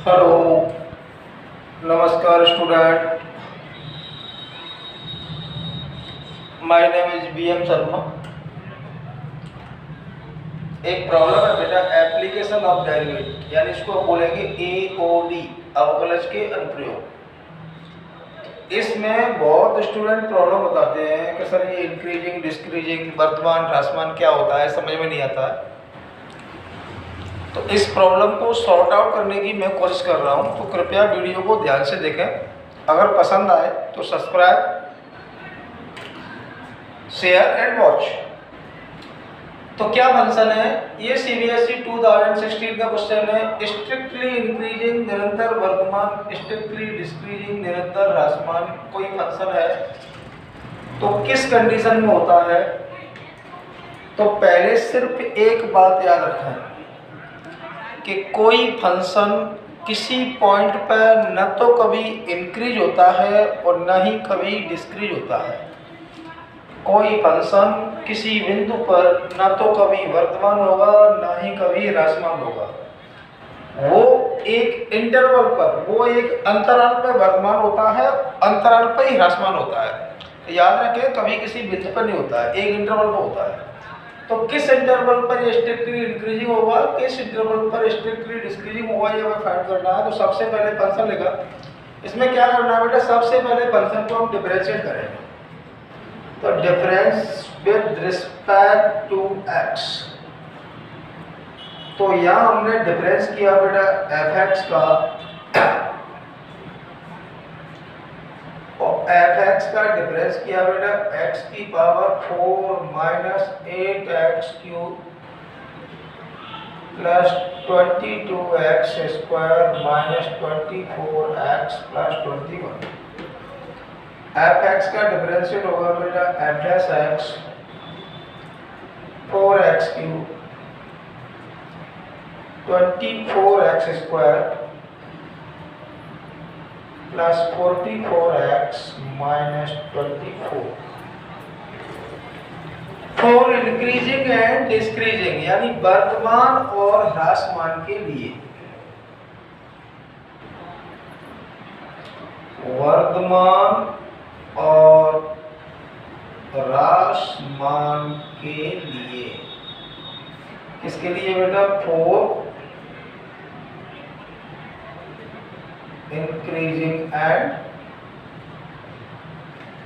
Hello, नमस्कार student. My name is BM Sharma. एक problem है बेटा, एप्लीकेशन ऑफ डेरिवेटिव, यानी इसको बोलेंगे AOD, अवकलज के अनुप्रयोग। इसमें बहुत स्टूडेंट प्रॉब्लम बताते हैं कि सर ये इंक्रीजिंग, डिस्क्रीजिंग, वर्तमान, ह्रासमान क्या होता है, समझ में नहीं आता है। तो इस प्रॉब्लम को सॉर्ट आउट करने की मैं कोशिश कर रहा हूं, तो कृपया वीडियो को ध्यान से देखें। अगर पसंद आए तो सब्सक्राइब, शेयर एंड वॉच। तो क्या फंक्शन है ये? CBSE 2016 का क्वेश्चन है। स्ट्रिक्टली इंक्रीजिंग निरंतर वर्तमान, स्ट्रिक्टली डिस्क्रीजिंग निरंतर ह्रासमान कोई फंक्शन है तो किस कंडीशन में होता है? तो पहले सिर्फ एक बात याद रखें कि कोई फंक्शन किसी पॉइंट पर न तो कभी इंक्रीज होता है और न ही कभी डिस्क्रीज होता है। कोई फंक्शन किसी बिंदु पर न तो कभी वर्तमान होगा न ही कभी ह्रासमान होगा। वो एक इंटरवल पर, वो एक अंतराल पर वर्तमान होता है, अंतराल पर ही ह्रासमान होता है। याद रखें, कभी किसी बिंदु पर नहीं होता है, एक इंटरवल पर होता है। तो किस इंटरवल पर ये स्ट्रिक्टली इंक्रीजिंग होगा, किस इंटरवल पर स्ट्रिक्टली डिक्रीजिंग होगा, ये हमें फाइंड करना है। तो सबसे पहले फंक्शन लेगा, इसमें क्या करना है बेटा, सबसे पहले फंक्शन को हम डिफरेंशिएट करेंगे। तो difference with respect to x, तो यहाँ हमने डिफरेंस किया बेटा fx का, fx का डिफरेंस किया बेटा x की power 4 minus 8x cube plus 22x square minus 24x plus 21। fx का डिफरेंशियल होगा बेटा f dash x 4x cube 24x square plus 44x minus 24 for increasing and decreasing, यानी वर्तमान और ह्रासमान के लिए। वर्तमान और ह्रासमान के लिए, किसके लिए बेटा? For increasing and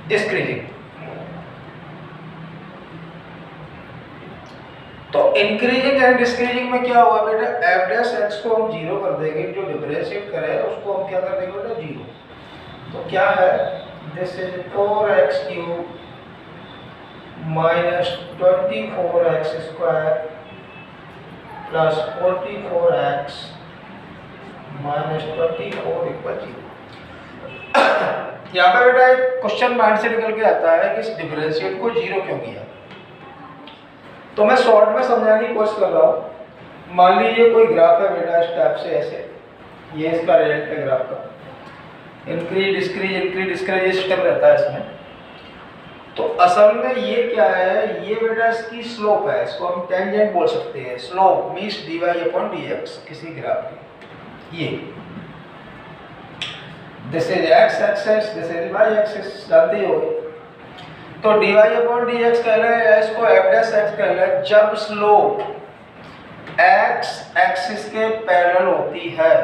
decreasing. तो इंक्रीजिंग एंड डिक्रीजिंग में क्या होगा बेटा, f डैश x को हम 0 कर देंगे, जो डिफरेंशिएट करे उसको हम क्या कर देंगे बेटा 0। तो क्या है, this is 4x cube minus 24x square plus 44x minus 24 equal 0। यहाँ पे बेटा एक क्वेश्चन माइंड से निकल के आता है कि इस डिफरेंशिएट को 0 क्यों किया। तो मैं शॉर्ट में समझाने की कोशिश कर रहा हूँ। मान लीजिए कोई ग्राफ है बेटा, इस टाइप से ऐसे, ये इसका रिजल्ट है ग्राफ का। इंक्रीज डिक्रीज ये सिस्टम रहता है इसमें। तो असल में ये क्या है, ये बेटा इसकी स्लोप है, इसको हम टेंजेंट बोल सकते हैं। स्लोप मींस dy/dx किसी ग्राफ की। ये this is x axis, this is y axis, जानते हो। तो dy/dx कह रहे हैं, इसको f डैश x कह रहे हैं। जब स्लोप x एक्सिस के पैरेलल होती है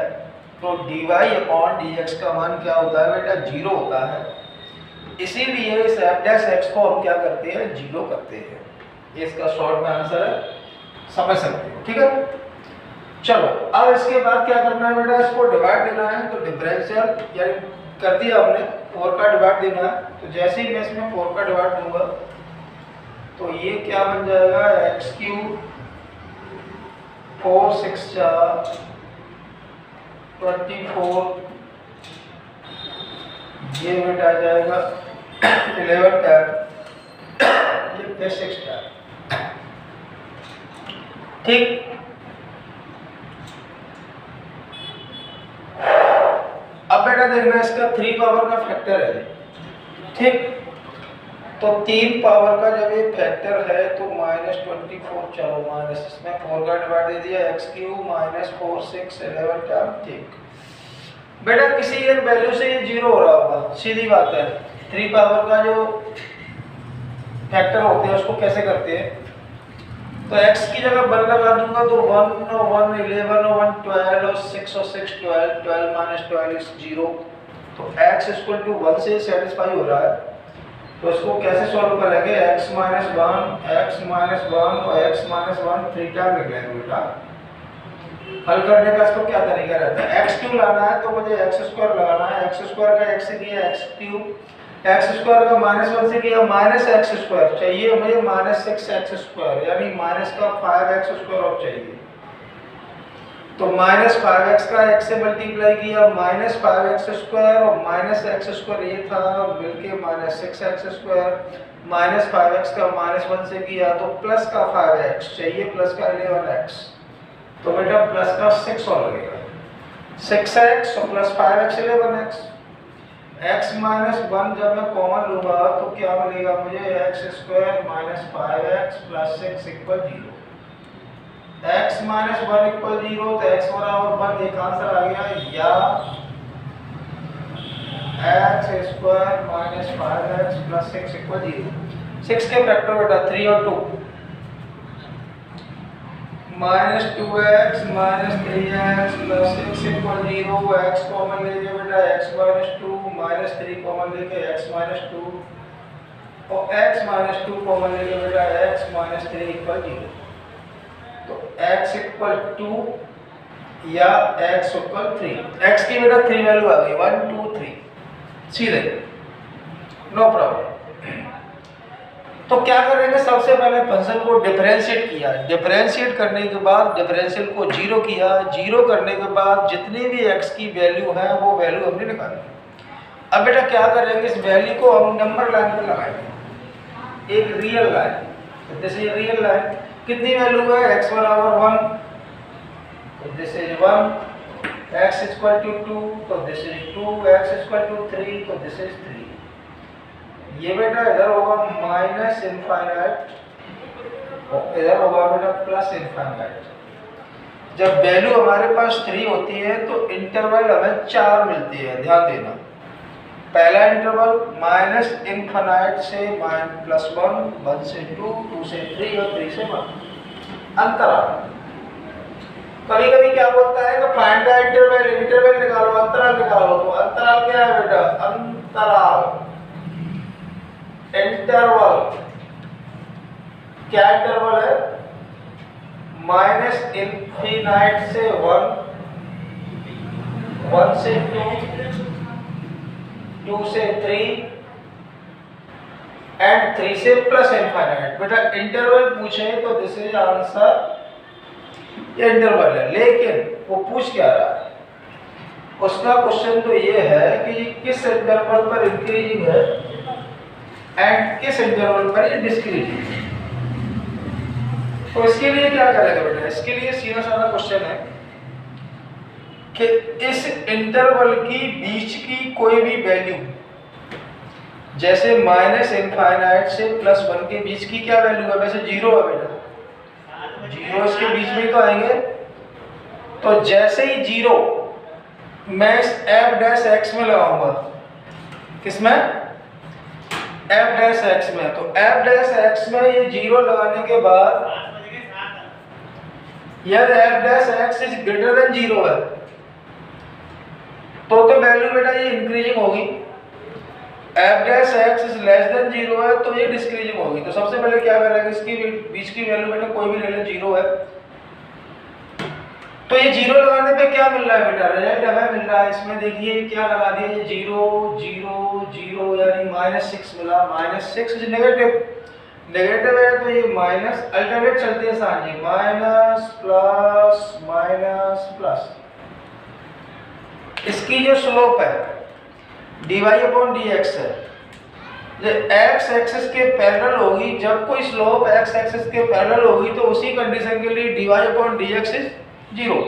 तो dy/dx का मान क्या होता है बेटा, 0 होता है। इसीलिए इस f डैश x को हम क्या करते हैं, 0 करते हैं। ये इसका शॉर्ट में आंसर है, समझ सकते हो, ठीक है। चलो अब इसके बाद क्या करना है बेटा, इसको डिवाइड देना है। तो डिफरेंशियल यानी कर दिया हमने, 4 का डिवाइड देना है। तो जैसे ही मैं इसमें 4 का डिवाइड दूंगा तो ये क्या बन जाएगा, x क्यूब 4 6 24, ये बेटा आ जाएगा 11 टैप, ये प्लस 6 टैप, ठीक। अब बेटा देखना, इसका 3 पावर का फैक्टर है, ठीक। तो 3 पावर का जब ये फैक्टर है तो -24, चलो माइनस इसमें 4 का डिवाइड दे दिया, x³ -4 6 11 क्या ठीक। बेटा किसी एक वैल्यू से ये 0 हो रहा होगा, सीधी बात है। 3 पावर का जो फैक्टर होते हैं उसको कैसे करते हैं, तो x की जगह 1 लगा दूंगा तो 1 और 1 11 और 1 12 और 6 और 6 12, 12 - 12 is 0। तो x = 1 से सेटिस्फाई हो रहा है। तो इसको कैसे सॉल्व करेंगे, x - 1 और x - 1 3 टाइम लिख लेंगे बेटा। हल करने का इसको क्या तरीका रहता है, x³ लाना है तो मुझे x² लगाना है, x² का x से किया x³, x² का -1 से किया -x² चाहिए मुझे -6x², यानी माइनस का 5x² चाहिए। तो -5x का x से मल्टीप्लाई किया -5x² और -x² ये था मिलके -6x², -5x का -1 से किया तो प्लस का 5x चाहिए, प्लस का 11x। तो बेटा प्लस का 6 और लगेगा, 6x और प्लस 5x 11x। x - 1 जब मैं कॉमन लूंगा तो क्या मिलेगा मुझे, x² - 5x + 6 = 0। x - 1 = 0 तो x = 1, एक आंसर आ गया, या x² - 5x + 6 = 0। 6 के फैक्टर बेटा 3 और 2, -2x - 3x + 6 = 0। x कॉमन ले लिया बेटा, x - 2 -3 कॉमन लेके x - 2 और x - 2 कॉमन ले लिया बेटा, x - 3 = 0। तो x = 2 या x = 3, x की बेटा 3 वैल्यू आ गई, 1 2 3 सीधे, नो प्रॉब्लम। तो क्या करेंगे, सबसे पहले फंक्शन को डिफरेंशिएट किया, डिफरेंशिएट करने के बाद डिफरेंशियल को 0 किया, 0 करने के बाद जितनी भी x की वैल्यू है वो वैल्यू हमने निकाली। अब बेटा क्या करेंगे, इस वैल्यू को हम नंबर लाइन पे लगाएंगे, एक रियल लाइन। जैसे ये रियल लाइन कितनी वैल्यू है, x = 1 तो दिस इज 1, x = 2 तो दिस इज 2, x = 3 तो दिस इज 3। ये बेटा इधर होगा -∞ और इधर होगा बेटा +∞। जब वैल्यू हमारे पास 3 होती है तो इंटरवल हमें 4 मिलती है, ध्यान देना। पहला इंटरवल -∞ से +1, 1 से 2, 2 से 3 और 3 से 1, अंतराल। कभी कभी क्या बोलता है कि फाइंड द इंटरवल, इंटरवल निकालो, अंतराल निकालो। तो अंतराल क्या है बेटा, अंतराल, इंटरवल क्या इंटरवल है, -∞ से 1, 1 से 2, 2 से 3 एंड 3 से +∞। बेटा इंटरवल पूछे तो दिस इज आंसर, ये इंटरवल है। लेकिन वो पूछ क्या रहा है, उसका क्वेश्चन तो ये है कि किस इंटरवल पर इंक्रीजिंग है एंड किस इंटरवल पर ये डिक्रीजिंग है। तो इसके लिए क्या करेगा बेटा, इसके लिए सीधा साधा क्वेश्चन है कि इस इंटरवल की बीच की कोई भी वैल्यू, जैसे -∞ से +1 के बीच की क्या वैल्यू है, वैसे 0 है बेटा, 0 इसके बीच में ही तो आएंगे। तो जैसे ही 0 मैं इस f' में लगाऊंगा, किसमें, f' में। तो f' में ये 0 लगाने के बाद यदि f' इज ग्रेटर देन 0 है तो वैल्यू बेटा ये इंक्रीजिंग होगी, f' इज लेस देन 0 है तो ये डिक्रीजिंग होगी। तो सबसे पहले क्या करेंगे, इसकी बीच की वैल्यू बेटा कोई भी ले लें, 0 है। तो ये 0 लगाने पे क्या मिल रहा है बेटा, रिजल्ट हमें मिल रहा है। इसमें देखिए क्या लगा दिया, ये 0 0 0 यानी -6 मिला, -6 इज नेगेटिव, नेगेटिव है तो ये माइनस, अल्टरनेट चलते हैं साथ ही, माइनस प्लस माइनस प्लस। इसकी जो स्लोप है dy/dx है, ये x एक्सिस के पैरेलल होगी। जब कोई स्लोप x एक्सिस के पैरेलल होगी तो उसी कंडीशन के लिए dy/dx इज 0।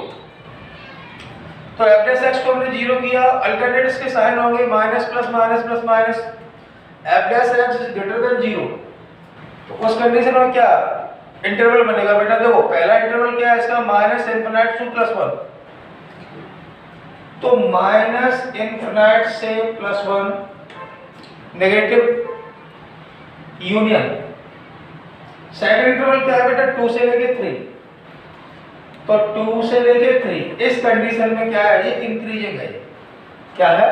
तो f' को हमने 0 किया, अल्टरनेट इसके साइन होंगे minus plus minus plus minus, F dash x is greater than 0, तो उस कंडीशन में क्या इंटरवल बनेगा बेटा? देखो पहला इंटरवल क्या है इसका, माइनस इनफिनाइट टू प्लस 1, तो माइनस इनफिनाइट से plus 1 negative union. Second interval क्या है बेटा? 2 से लेके 3, तो 2 से लेके 3, इस कंडीशन में क्या है? ये इंक्रीजिंग है। क्या है?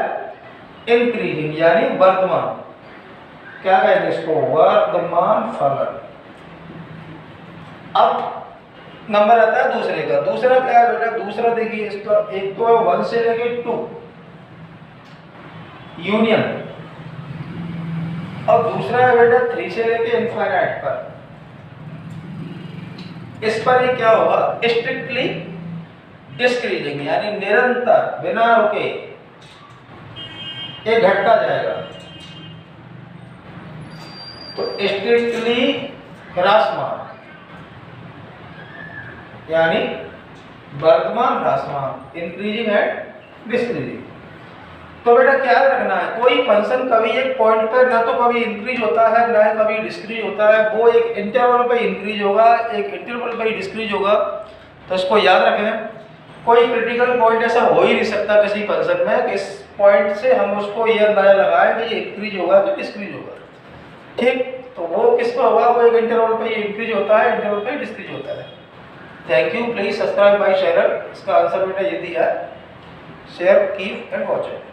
इंक्रीजिंग, यानी वर्धमान। क्या कहेंगे इसको? वर्धमान फलन। अब नंबर आता है दूसरे का। दूसरा क्या है बेटा? दूसरा देखिए इसका, एक तो है 1 से लेके 2 यूनियन, और दूसरा है बेटा 3 से लेके इनफाइनाइट पर। इस पर ये क्या होगा? स्ट्रिक्टली डिस्क्रीजिंग, यानी निरंतर बिना रुके ये घटता जाएगा। तो स्ट्रिक्टली ह्रासमान, यानी वर्धमान ह्रासमान, इंक्रीजिंग एंड डिस्क्रीजिंग। तो बेटा क्या रखना है, कोई फंक्शन कभी एक पॉइंट पर ना तो कभी इंक्रीज होता है ना कभी डिस्क्रीज होता है, वो एक इंटरवल पे इंक्रीज होगा, एक इंटरवल पे डिस्क्रीज होगा। तो इसको याद रखें, कोई क्रिटिकल पॉइंट ऐसा हो ही नहीं सकता किसी फंक्शन में कि इस पॉइंट से हम उसको ये अंदाजा लगाएं कि ये इंक्रीज होगा कि डिस्क्रीज होगा। ठीक, तो वो किस पर होगा? वो एक इंटरवल पे इंक्रीज होता है, इंटरवल पे डिस्क्रीज होता है। Thank you, please subscribe my channel. इसका आंसर बेटा ये दिया है, share, keep and watch it.